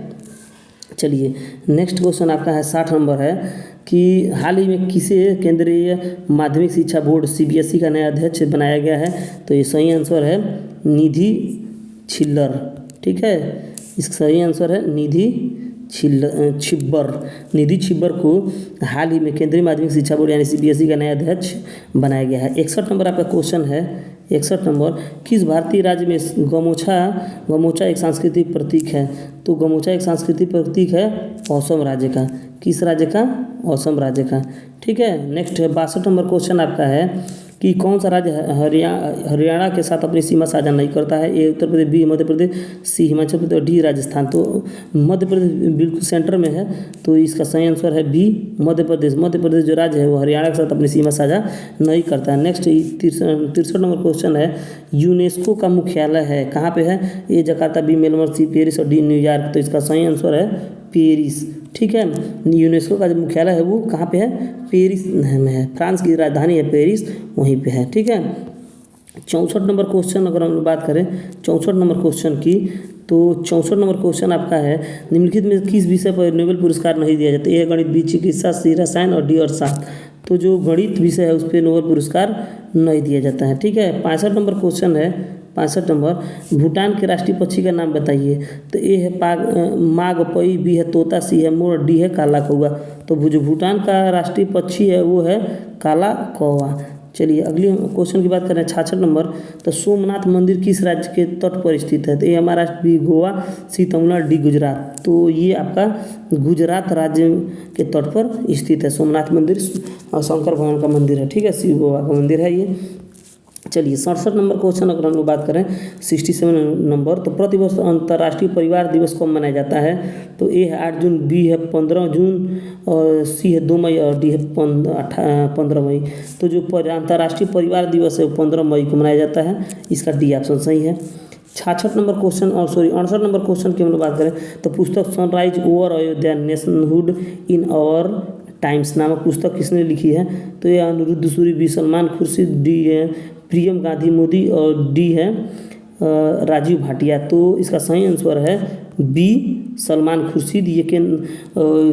चलिए नेक्स्ट क्वेश्चन आपका है 60 नंबर है कि हाल ही में किसे केंद्रीय माध्यमिक शिक्षा बोर्ड CBSE का नया अध्यक्ष बनाया गया है? तो ये सही आंसर है निधि छिल्लर। ठीक है, इसका सही आंसर है निधि छिब्बर को हाल ही में केंद्रीय माध्यमिक शिक्षा बोर्ड यानी CBSE का नया अध्यक्ष बनाया गया है। 61 नंबर आपका क्वेश्चन है। 61 नंबर, किस भारतीय राज्य में गमोचा एक सांस्कृतिक प्रतीक है? तो गमोचा एक सांस्कृतिक प्रतीक है असम राज्य का। किस राज्य का? असम राज्य का। ठीक है, नेक्स्ट 62 नंबर क्वेश्चन आपका है कि कौन सा राज्य हरियाणा के साथ अपनी सीमा साझा नहीं करता है? ए उत्तर प्रदेश, बी मध्य प्रदेश, सी हिमाचल प्रदेश और डी राजस्थान। तो मध्य प्रदेश बिल्कुल सेंटर में है, तो इसका सही आंसर है बी मध्य प्रदेश। मध्य प्रदेश जो राज्य है वो हरियाणा के साथ अपनी सीमा साझा नहीं करता है। नेक्स्ट 63 नंबर क्वेश्चन है, यूनेस्को का मुख्यालय है कहाँ पे है? A Jakarta, B Melbourne, C Paris और डी न्यूयॉर्क। तो इसका सही आंसर है पेरिस। ठीक है, यूनेस्को का जो मुख्यालय है वो कहाँ पे है? पेरिस में है। फ्रांस की राजधानी है पेरिस, वहीं पे है। ठीक है, 64 नंबर क्वेश्चन अगर हम लोग बात करें 64 नंबर क्वेश्चन की, तो 64 नंबर क्वेश्चन आपका है निम्नलिखित में किस विषय पर नोबेल पुरस्कार नहीं दिया जाता? ए गणित, बी चिकित्सा, सी रसायन और डी अर्थशास्त्र। तो जो गणित विषय है उस पर नोबेल पुरस्कार नहीं दिया जाता है। ठीक है, 65 नंबर क्वेश्चन है। 65 नंबर, भूटान के राष्ट्रीय पक्षी का नाम बताइए। तो ए है माघ पई, बी है तोता, सी है मोर, डी है काला कौआ। तो जो भूटान का राष्ट्रीय पक्षी है वो है काला कौआ। चलिए अगले क्वेश्चन की बात करें 66 नंबर, तो सोमनाथ मंदिर किस राज्य के तट पर स्थित है। तो ए महाराष्ट्र, बी गोवा, सी तमिलनाडु, डी गुजरात। तो ये आपका गुजरात राज्य के तट पर स्थित है सोमनाथ मंदिर, शंकर भगवान का मंदिर है, ठीक है, शिव बाबा का मंदिर है ये। चलिए 67 नंबर क्वेश्चन अगर हम लोग बात करें 67 नंबर, तो प्रतिवर्ष अंतर्राष्ट्रीय परिवार दिवस कब मनाया जाता है। तो ए है 8 जून, बी है 15 जून, और सी है 2 मई, और डी है 15 मई। तो जो अंतर्राष्ट्रीय परिवार दिवस है वो 15 मई को मनाया जाता है, इसका डी ऑप्शन सही है। 66 नंबर क्वेश्चन, और 68 नंबर क्वेश्चन की हम लोग बात करें तो पुस्तक sunrise over Ayodhya nationhood in our times नामक पुस्तक किसने लिखी है। तो ये अनिरुद्ध सूरी, बी सलमान खुर्शीद, डी है प्रियम गांधी मोदी, और डी है राजीव भाटिया। तो इसका सही आंसर है बी सलमान खुर्शीद। ये के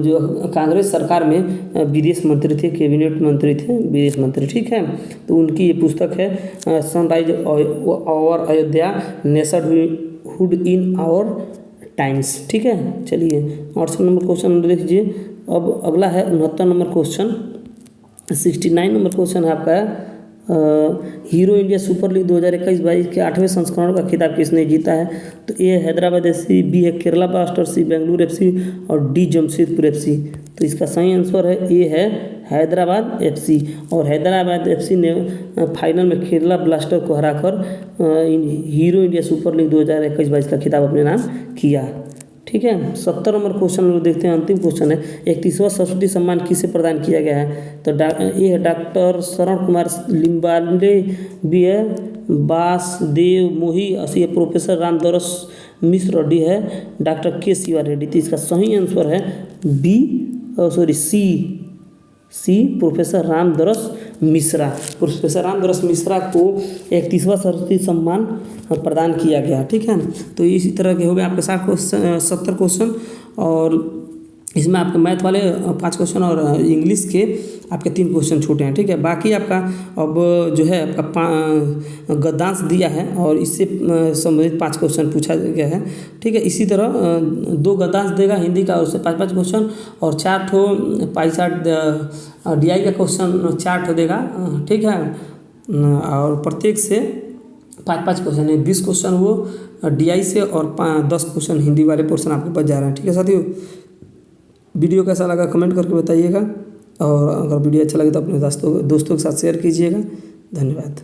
जो कांग्रेस सरकार में विदेश मंत्री थे, कैबिनेट मंत्री थे, विदेश मंत्री, ठीक है। तो उनकी ये पुस्तक है sunrise over Ayodhya nationhood in our times, ठीक है। चलिए 68 नंबर क्वेश्चन देख लीजिए। अब अगला है 69 नंबर क्वेश्चन। 69 नंबर क्वेश्चन है आपका हीरो इंडिया सुपर लीग 2021-22 के 8वें संस्करण का खिताब किसने जीता है। तो ए हैदराबाद एफसी, बी है केरला ब्लास्टर्स, सी बेंगलुरु एफसी, और डी जमशेदपुर एफसी। तो इसका सही आंसर है ए है हैदराबाद एफसी, और हैदराबाद एफसी ने फाइनल में केरला ब्लास्टर को हराकर हीरो इंडिया सुपर लीग 2021-22 का खिताब अपने नाम किया, ठीक है। 70 नंबर क्वेश्चन लोग देखते हैं, अंतिम क्वेश्चन है 31वां सरस्वती सम्मान किसे प्रदान किया गया है। तो ए है डॉक्टर शरण कुमार लिम्बाले, बी है वासुदेव मोही, सी है प्रोफेसर रामदरस मिश्र, डी है डॉक्टर के शिवा रेड्डी। तो इसका सही आंसर है सी प्रोफेसर रामदरस मिश्रा। प्रोफेसर रामदरस मिश्रा को 31वां सरस्वती सम्मान प्रदान किया गया, ठीक है। तो इसी तरह के हो गए आपके 70 क्वेश्चन, और इसमें आपके मैथ वाले 5 क्वेश्चन और इंग्लिश के आपके 3 क्वेश्चन छूटे हैं, ठीक है। बाकी आपका अब जो है आपका गद्यांश दिया है और इससे संबंधित 5 क्वेश्चन पूछा गया है, ठीक है। इसी तरह 2 गद्यांश देगा हिंदी का, उससे 5-5 क्वेश्चन, और 4 ठो पाई चार्ट DI का क्वेश्चन 4 ठो देगा, ठीक है। और प्रत्येक से 5-5 क्वेश्चन है, 20 क्वेश्चन वो DI से, और 10 क्वेश्चन हिंदी वाले पोर्शन आपके बच जा रहे हैं, ठीक है साथियों। वीडियो कैसा लगा कमेंट करके बताइएगा, और अगर वीडियो अच्छा लगे तो अपने दोस्तों के साथ शेयर कीजिएगा। धन्यवाद।